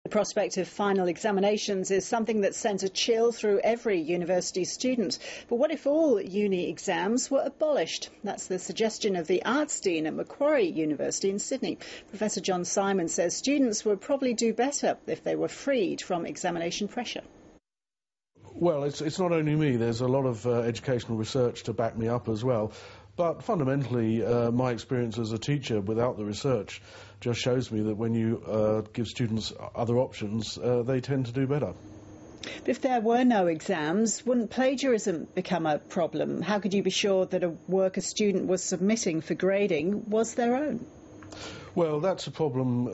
The prospect of final examinations is something that sends a chill through every university student. But what if all uni exams were abolished? That's the suggestion of the Arts Dean at Macquarie University in Sydney. Professor John Simon says students would probably do better if they were freed from examination pressure. Well, it's not only me. There's a lot of educational research to back me up as well. But fundamentally, my experience as a teacher without the research just shows me that when you give students other options, they tend to do better. But if there were no exams, wouldn't plagiarism become a problem? How could you be sure that a work a student was submitting for grading was their own? Well, that's a problem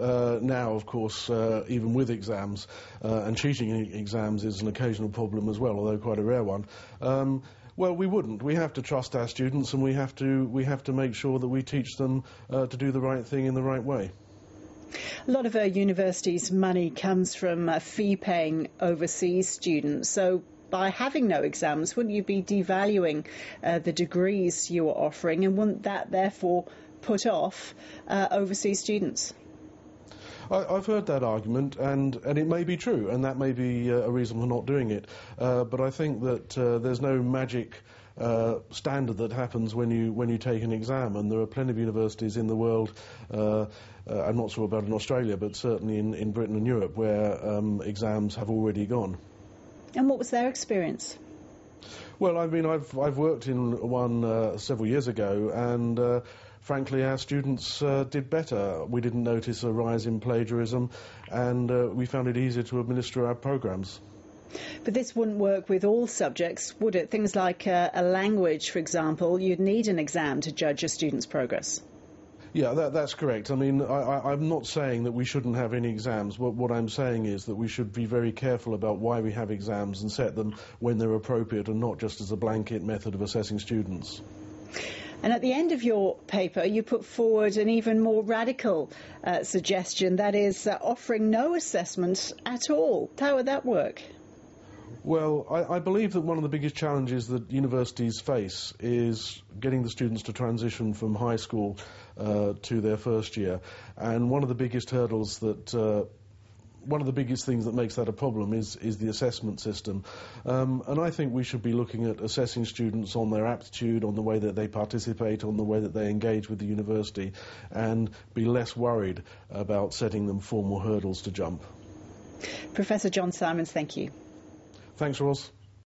now, of course, even with exams, and cheating in exams is an occasional problem as well, although quite a rare one. Well, we wouldn't. We have to trust our students, and we have to make sure that we teach them to do the right thing in the right way. A lot of a university's money comes from fee-paying overseas students, so by having no exams, wouldn't you be devaluing the degrees you are offering, and wouldn't that therefore put off overseas students? I've heard that argument, and it may be true, and that may be a reason for not doing it. But I think that there's no magic standard that happens when you take an exam, and there are plenty of universities in the world. I'm not sure about in Australia, but certainly in Britain and Europe, where exams have already gone. And what was their experience? Well, I mean, I've worked in one several years ago, and frankly, our students did better. We didn't notice a rise in plagiarism, and we found it easier to administer our programmes. But this wouldn't work with all subjects, would it? Things like a language, for example, you'd need an exam to judge a student's progress. Yeah, that's correct. I mean, I'm not saying that we shouldn't have any exams. What I'm saying is that we should be very careful about why we have exams and set them when they're appropriate and not just as a blanket method of assessing students. And at the end of your paper, you put forward an even more radical suggestion, that is offering no assessment at all. How would that work? Well, I believe that one of the biggest challenges that universities face is getting the students to transition from high school to their first year. And one of the biggest hurdles that one of the biggest things that makes that a problem is the assessment system. And I think we should be looking at assessing students on their aptitude, on the way that they participate, on the way that they engage with the university, and be less worried about setting them formal hurdles to jump. Professor John Simons, thank you. Thanks, Ross.